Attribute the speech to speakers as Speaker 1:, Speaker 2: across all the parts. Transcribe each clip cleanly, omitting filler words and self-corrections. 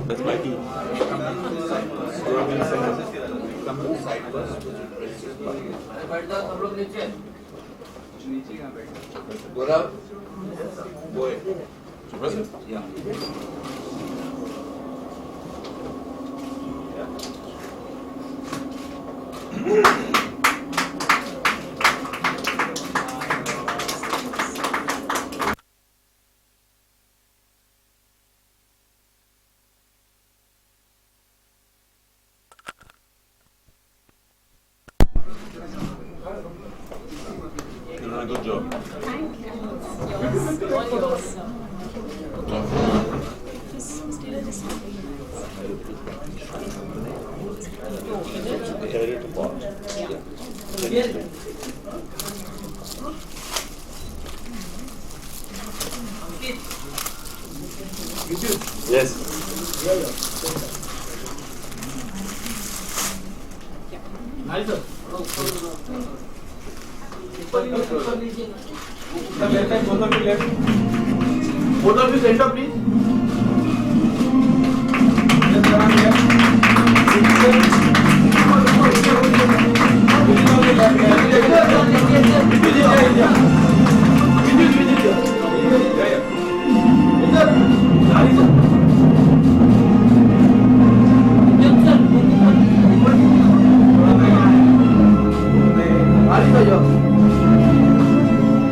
Speaker 1: That's my team. Yeah. You're doing a good job.
Speaker 2: Thank you. Yours. All yours.
Speaker 1: Carry it apart. Yes.
Speaker 3: Both of you center, please.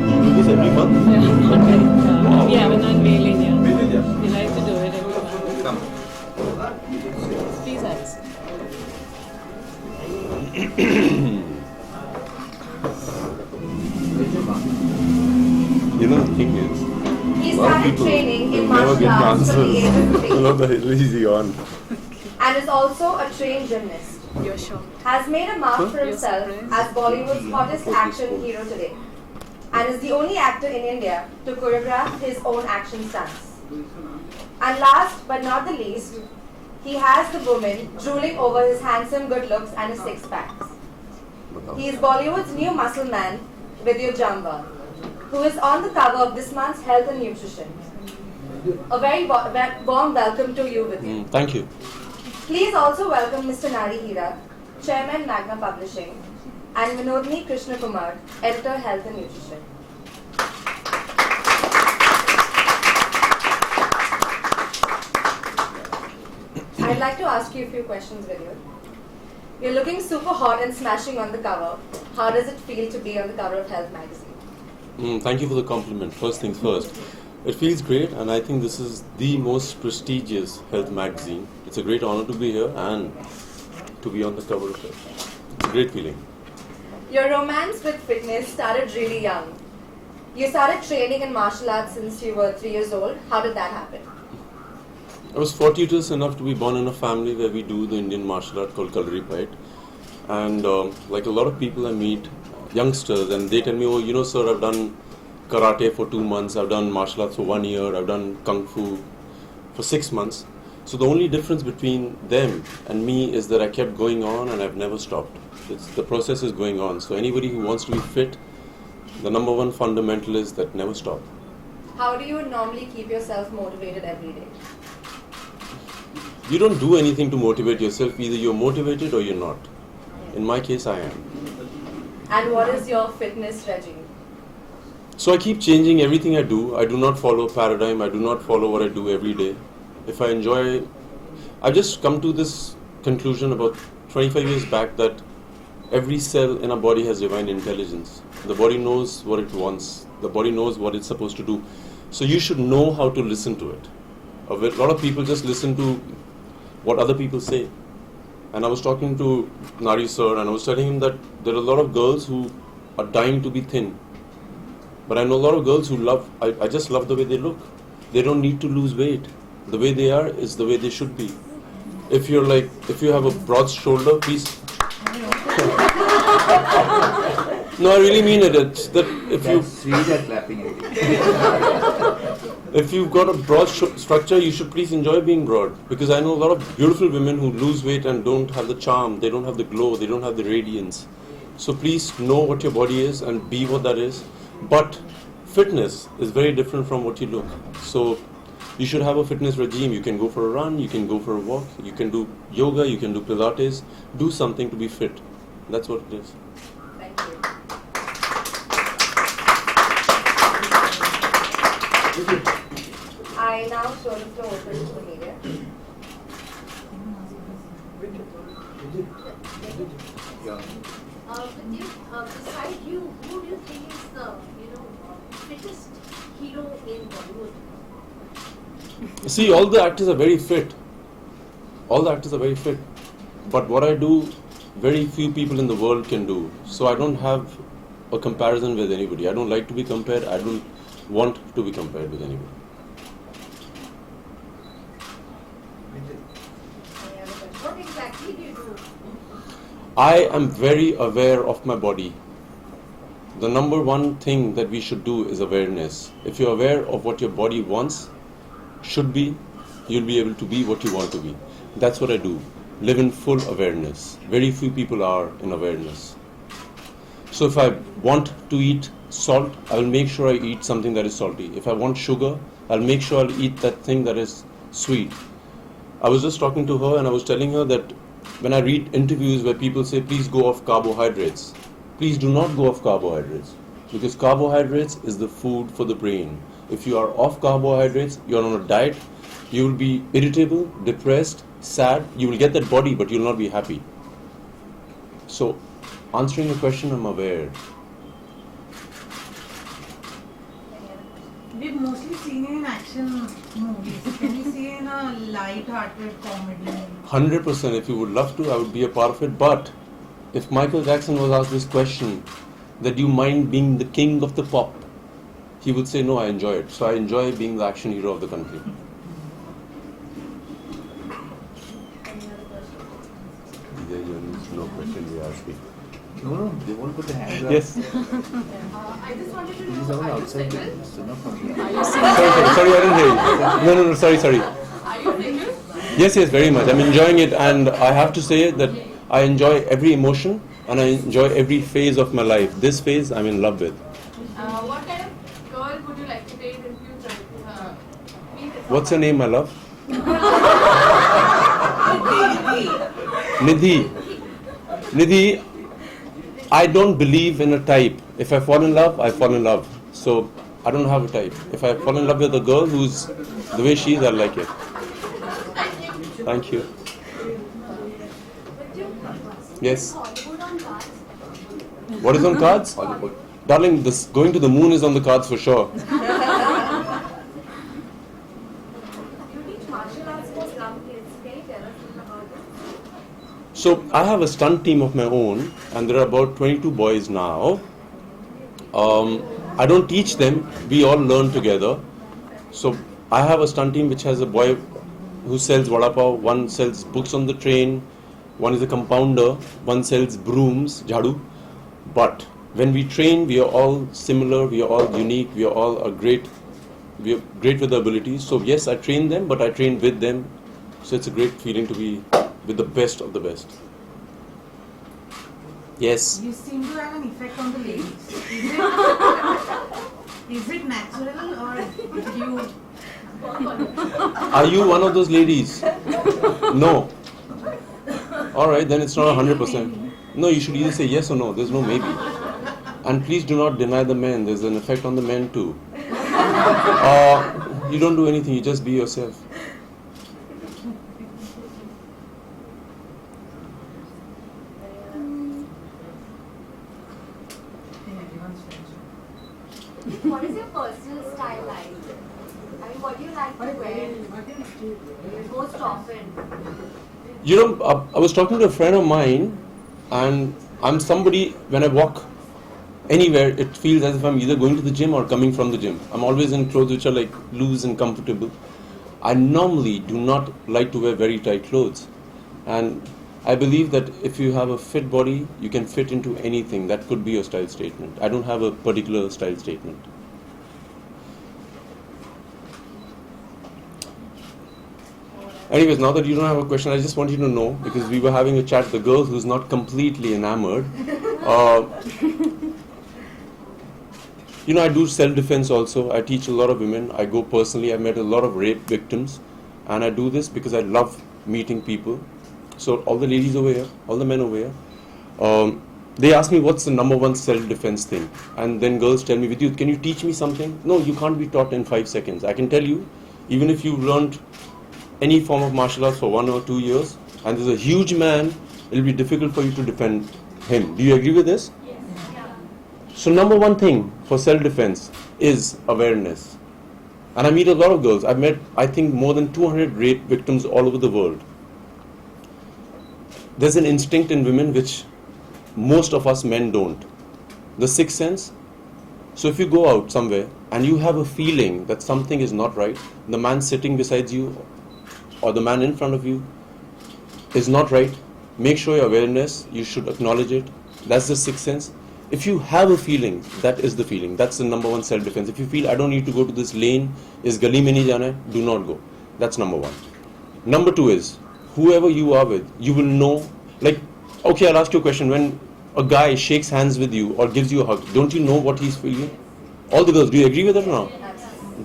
Speaker 1: You do this every month?
Speaker 2: We have an unveil in here. We like to do it every month.
Speaker 1: Come.
Speaker 2: Please ask.
Speaker 1: You know, the thing is,
Speaker 4: He
Speaker 1: a lot of
Speaker 4: started
Speaker 1: people
Speaker 4: training in
Speaker 1: will never
Speaker 4: martial
Speaker 1: get
Speaker 4: arts from the age of
Speaker 1: answers.
Speaker 4: 3
Speaker 1: What the hell is he on?
Speaker 4: and is also a trained gymnast.
Speaker 2: You're sure.
Speaker 4: Has made a mark for
Speaker 2: You're
Speaker 4: himself
Speaker 2: surprised?
Speaker 4: as Bollywood's hottest action hero today, and is the only actor in India to choreograph his own action stunts. And last but not the least, he has the woman drooling over his handsome good looks and his six packs. He is Bollywood's new muscle man, Vidyut Jammwal, who is on the cover of this month's Health and Nutrition. A very warm welcome to you, Vidyut.
Speaker 1: Thank you.
Speaker 4: Please also welcome Mr. Nari Hira, Chairman Magna Publishing, and Vinodni Krishna Kumar, Editor Health and Nutrition. I'd like to ask you a few questions, Vidyut. You're looking super hot and smashing on the cover. How does it feel to be on the cover of Health magazine?
Speaker 1: Thank you for the compliment. First things first. It feels great, and I think this is the most prestigious health magazine. It's a great honor to be here and to be on the cover of it. It's a great feeling.
Speaker 4: Your romance with fitness started really young. You started training in martial arts since you were 3 years old. How did that happen?
Speaker 1: I was fortuitous enough to be born in a family where we do the Indian martial art called Kalari Fight. And like a lot of people I meet, youngsters, and they tell me, oh, you know, sir, I've done karate for 2 months, I've done martial arts for 1 year, I've done kung fu for 6 months. So the only difference between them and me is that I kept going on and I've never stopped. The process is going on. So anybody who wants to be fit, the number one fundamental is that never stop.
Speaker 4: How do you normally keep yourself motivated every day?
Speaker 1: You don't do anything to motivate yourself. Either you're motivated or you're not. In my case, I am.
Speaker 4: And what is your fitness regime?
Speaker 1: So I keep changing everything I do. I do not follow paradigm. I do not follow what I do every day. If I enjoy, I've just come to this conclusion about 25 years back that every cell in our body has divine intelligence. The body knows what it wants. The body knows what it's supposed to do. So you should know how to listen to it. A lot of people just listen to what other people say. And I was talking to Nari sir and I was telling him that there are a lot of girls who are dying to be thin. But I know a lot of girls who I just love the way they look. They don't need to lose weight. The way they are is the way they should be. If you have a broad shoulder, please. No, I really mean it. It's that if you've got a broad structure, you should please enjoy being broad. Because I know a lot of beautiful women who lose weight and don't have the charm, they don't have the glow, they don't have the radiance. So please know what your body is and be what that is. But fitness is very different from what you look. So You should have a fitness regime. You can go for a run, you can go for a walk, you can do yoga, you can do Pilates. Do something to be fit. That's what it is.
Speaker 4: Thank you. I now throw the floor open to the media.
Speaker 5: Vidyut, beside you, who do you think is the fittest hero in Bollywood?
Speaker 1: See, all the actors are very fit. All the actors are very fit. But what I do, very few people in the world can do. So I don't have a comparison with anybody. I don't like to be compared. I don't want to be compared with anybody.
Speaker 5: What exactly do you do?
Speaker 1: I am very aware of my body. The number one thing that we should do is awareness. If you're aware of what your body wants, should be, you'll be able to be what you want to be. That's what I do. Live in full awareness. Very few people are in awareness. So if I want to eat salt, I will make sure I eat something that is salty. If I want sugar, I'll make sure I'll eat that thing that is sweet. I was just talking to her and I was telling her that when I read interviews where people say, please go off carbohydrates, please do not go off carbohydrates, because carbohydrates is the food for the brain. If you are off carbohydrates, you are on a diet, you will be irritable, depressed, sad, you will get that body but you will not be happy. So, answering your question, I'm aware.
Speaker 6: We've mostly seen you in action movies. Can you see you in a light-hearted comedy?
Speaker 1: 100%, if you would love to, I would be a part of it. But if Michael Jackson was asked this question, that do you mind being the king of the pop? He would say, no, I enjoy it. So I enjoy being the action hero of the country. No question we ask me.
Speaker 3: No, they won't put their hands up.
Speaker 1: Yes.
Speaker 5: I just wanted to
Speaker 3: These
Speaker 5: know,
Speaker 3: are
Speaker 5: are you
Speaker 3: outside
Speaker 5: single?
Speaker 3: the not from here.
Speaker 1: Sorry, I didn't hear you. No, sorry.
Speaker 5: Are you single?
Speaker 1: Yes, very much. I'm enjoying it, and I have to say that I enjoy every emotion and I enjoy every phase of my life. This phase I'm in love with.
Speaker 5: What kind of girl would you like to date in future?
Speaker 1: What's her name, my love? Nidhi, I don't believe in a type. If I fall in love, I fall in love. So I don't have a type. If I fall in love with a girl who's the way she is, I like it. Thank you. Yes.
Speaker 5: Hollywood on cards?
Speaker 1: What is on cards?
Speaker 3: Hollywood.
Speaker 1: Darling, this going to the moon is on the cards for sure.
Speaker 4: You teach martial arts for slum kids. Can you tell us about it?
Speaker 1: So I have a stunt team of my own, and there are about 22 boys now. I don't teach them. We all learn together. So I have a stunt team which has a boy who sells vada pav, one sells books on the train, one is a compounder, one sells brooms, jhadu. But when we train, we are all similar, we are all unique, we are all we are great with the abilities. So yes, I train them, but I train with them. So it's a great feeling to be with the best of the best. Yes.
Speaker 6: You seem to have an effect on the ladies. Is it natural or did you?
Speaker 1: Are you one of those ladies? No. Alright, then it's not 100%. No, you should either say yes or no. There's no maybe. And please do not deny the men. There's an effect on the men too. You don't do anything. You just be yourself.
Speaker 5: What is your personal style like? I mean, what do you like to wear most often?
Speaker 1: You know, I was talking to a friend of mine, and I'm somebody, when I walk anywhere, it feels as if I'm either going to the gym or coming from the gym. I'm always in clothes which are like loose and comfortable. I normally do not like to wear very tight clothes. And I believe that if you have a fit body, you can fit into anything. That could be your style statement. I don't have a particular style statement. Anyways, now that you don't have a question, I just want you to know, because we were having a chat, the girl who's not completely enamored, I do self-defense also. I teach a lot of women. I go personally. I met a lot of rape victims, and I do this because I love meeting people. So all the ladies over here, all the men over here, they ask me what's the number one self-defense thing, and then girls tell me, Vidyut, can you teach me something? No, you can't be taught in 5 seconds. I can tell you, even if you've learned any form of martial arts for 1 or 2 years, and there's a huge man, it'll be difficult for you to defend him. Do you agree with this?
Speaker 5: Yes. Yeah.
Speaker 1: So number one thing for self-defense is awareness. And I meet a lot of girls. I've met, I think, more than 200 rape victims all over the world. There's an instinct in women which most of us men don't. The sixth sense. So if you go out somewhere and you have a feeling that something is not right, the man sitting beside you or the man in front of you is not right, make sure your awareness, you should acknowledge it. That's the sixth sense. If you have a feeling, that is the feeling. That's the number one self-defense. If you feel, I don't need to go to this lane, is gali mein nahi jana hai, do not go. That's number one. Number two is, whoever you are with, you will know, like, okay, I'll ask you a question. When a guy shakes hands with you or gives you a hug, don't you know what he's feeling? All the girls, do you agree with that or not?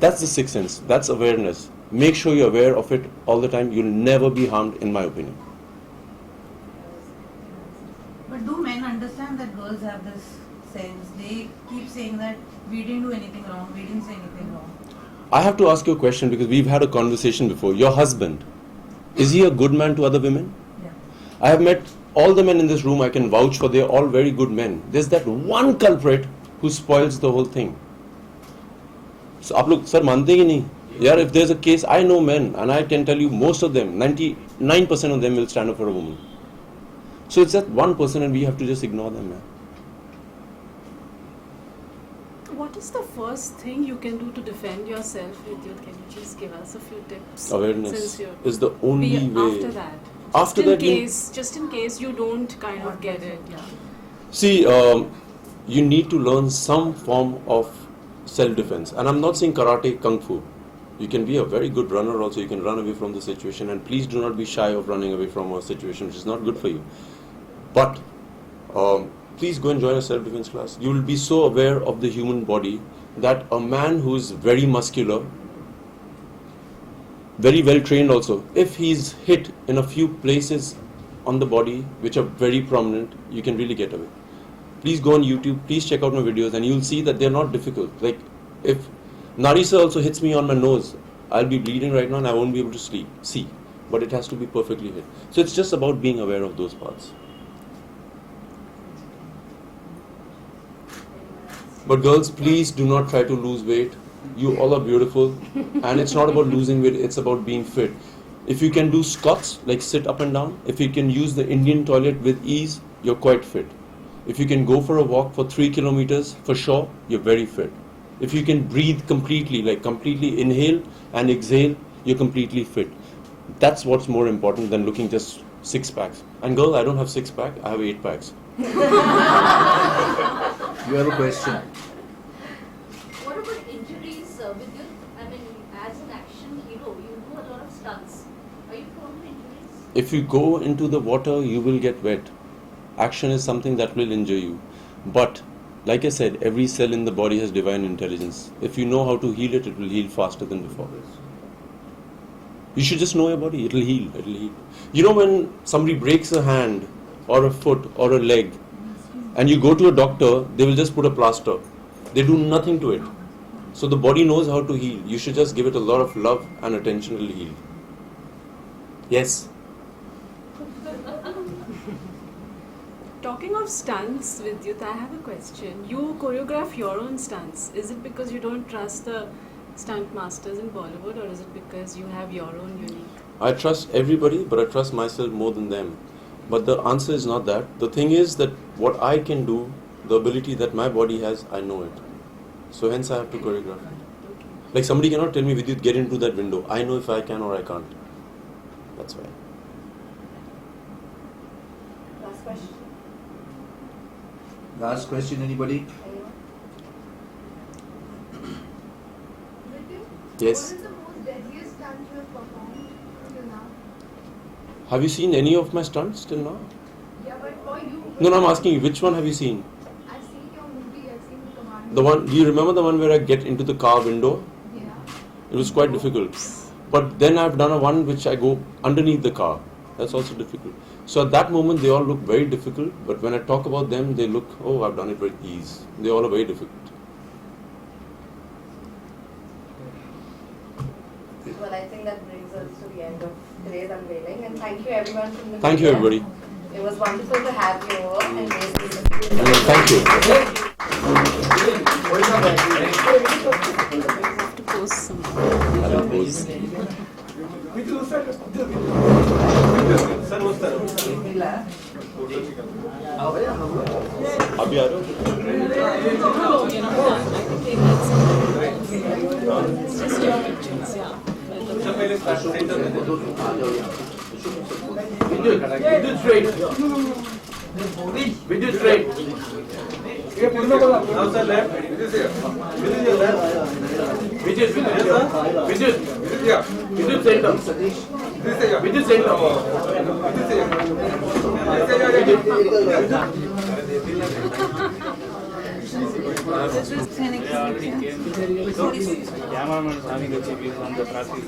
Speaker 1: That's the sixth sense. That's awareness. Make sure you're aware of it all the time. You'll never be harmed, in my opinion.
Speaker 6: But do men understand that girls have this sense? They keep saying that we didn't do anything wrong, we didn't say anything wrong.
Speaker 1: I have to ask you a question because we've had a conversation before. Your husband, is he a good man to other women?
Speaker 6: Yeah.
Speaker 1: I have met all the men in this room. I can vouch for, they're all very good men. There's that one culprit who spoils the whole thing. So, आप लोग sir मानते ही नहीं? Yeah, if there's a case, I know men, and I can tell you most of them, 99% of them will stand up for a woman. So it's that 1%, and we have to just ignore them, man.
Speaker 2: What is the first thing you can do to defend yourself, Vidyut? Can you just give us a few tips?
Speaker 1: Awareness
Speaker 2: Since you're
Speaker 1: is the only way.
Speaker 2: after that.
Speaker 1: After that,
Speaker 2: Just in case you don't kind of get it. Yeah.
Speaker 1: see, you need to learn some form of self-defense. And I'm not saying karate, kung fu. You can be a very good runner also. You can run away from the situation. And please do not be shy of running away from a situation which is not good for you. But please go and join a self-defense class. You will be so aware of the human body that a man who is very muscular, very well trained also, if he's hit in a few places on the body which are very prominent, you can really get away. Please go on YouTube, please check out my videos, and you'll see that they're not difficult. Like if Narisa also hits me on my nose, I'll be bleeding right now and I won't be able to see. But it has to be perfectly hit. So it's just about being aware of those parts. But girls, please do not try to lose weight. You all are beautiful, and it's not about losing weight, it's about being fit. If you can do squats, like sit up and down, if you can use the Indian toilet with ease, you're quite fit. If you can go for a walk for 3 kilometers, for sure, you're very fit. If you can breathe completely, like completely inhale and exhale, you're completely fit. That's what's more important than looking just 6 packs. And girl, I don't have 6 pack, I have 8 packs.
Speaker 3: You have a question.
Speaker 5: What about injuries, Vidyut? I mean, as an action hero, you do a lot of stunts. Are you prone to injuries?
Speaker 1: If you go into the water, you will get wet. Action is something that will injure you. But, like I said, every cell in the body has divine intelligence. If you know how to heal it, it will heal faster than before. You should just know your body, it will heal, it will heal. You know when somebody breaks a hand, or a foot, or a leg, and you go to a doctor, they will just put a plaster. They do nothing to it. So the body knows how to heal. You should just give it a lot of love and attention, it will heal. Yes?
Speaker 2: Talking of stunts, Vidyut, I have a question. You choreograph your own stunts. Is it because you don't trust the stunt masters in Bollywood, or is it because you have your own unique?
Speaker 1: I trust everybody, but I trust myself more than them. But the answer is not that. The thing is that what I can do, the ability that my body has, I know it. So hence I have to choreograph it. Like somebody cannot tell me, Vidyut, get into that window. I know if I can or I can't. That's why.
Speaker 4: Last question.
Speaker 3: Last question, anybody?
Speaker 4: Anyone?
Speaker 1: Yes.
Speaker 5: What is the most deadliest stunt you have performed till now?
Speaker 1: Have you seen any of my stunts till now?
Speaker 5: Yeah, but for you.
Speaker 1: No, I'm asking you, which one have you seen?
Speaker 5: I've seen your movie, I've seen The Commando.
Speaker 1: The one, do you remember the one where I get into the car window?
Speaker 2: Yeah.
Speaker 1: It was quite difficult. But then I've done a one which I go underneath the car. That's also difficult. So at that moment they all look very difficult, but when I talk about them, they look, oh, I've done it with ease. They all are very difficult.
Speaker 4: Well, I think that brings us to the end of today's unveiling, and thank you everyone from the
Speaker 1: Thank you,
Speaker 4: media.
Speaker 1: everybody.
Speaker 4: It was wonderful to have you all and raise these
Speaker 1: Thank you.
Speaker 2: I have to post some.
Speaker 1: अभी आ रहे हो?
Speaker 2: It's just your pictures, yeah.
Speaker 3: Vidyut straight. Vidyut straight. Now sir left. Vidyut center. Vidyut center.
Speaker 7: Cameraman is having a chip on the traffic.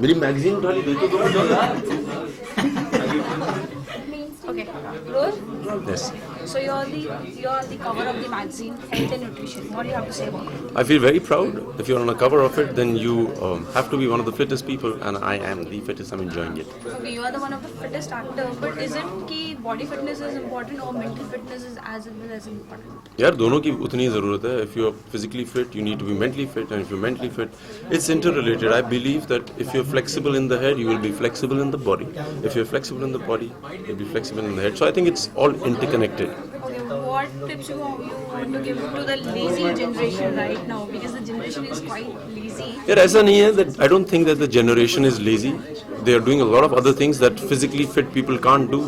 Speaker 1: मेरी magazine उठा ली देखो
Speaker 8: Okay, roll.
Speaker 1: Yes.
Speaker 8: So you're the cover of the magazine Health and Nutrition. What do you have to say about it?
Speaker 1: I feel very proud. If you're on a cover of it, then you have to be one of the fittest people, and I am the fittest. I'm enjoying it.
Speaker 8: Okay, you are the one of the fittest actor, but is it कि body fitness is important or mental fitness is as well as important?
Speaker 1: यार दोनों की उतनी ज़रूरत है. If you're physically fit, you need to be mentally fit, and if you're mentally fit, it's interrelated. I believe that if you're flexible in the head, you will be flexible in the body. If you're flexible in the body, you'll be flexible in the head. So I think it's all interconnected.
Speaker 8: Okay, what tips you want to give to the lazy generation right now? Because the generation is quite lazy.
Speaker 1: यार ऐसा नहीं है that I don't think that the generation is lazy. They are doing a lot of other things that physically fit people can't do.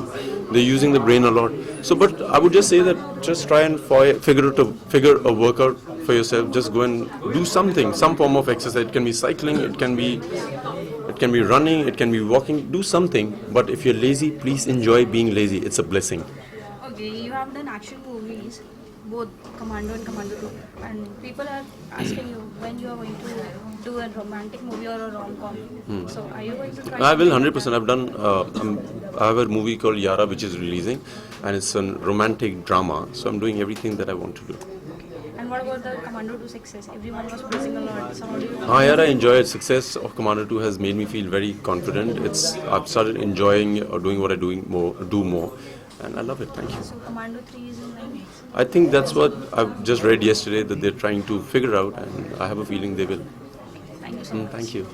Speaker 1: They're using the brain a lot. So, but I would just say that just try and figure a workout for yourself. Just go and do something, some form of exercise. It can be cycling, it can be running, it can be walking. Do something. But if you're lazy, please enjoy being lazy. It's a blessing.
Speaker 8: Okay, you have done action movies, both Commando and Commando 2, and people are asking you when you are going to do a romantic movie or a rom-com. So are you going to try?
Speaker 1: I will 100%. I've done. I have a movie called Yara, which is releasing, and it's a romantic drama. So I'm doing everything that I want to do.
Speaker 8: And what about the Commando 2 success? Everyone was praising a lot. So how do you?
Speaker 1: Yara, I enjoyed. Success of Commander 2 has made me feel very confident. I've started enjoying or doing what I do more, and I love it. Thank you.
Speaker 8: So Commando 3 is in line.
Speaker 1: I think that's what I've just read yesterday, that they're trying to figure out, and I have a feeling they will.
Speaker 8: Thank you so much.
Speaker 1: Thank you.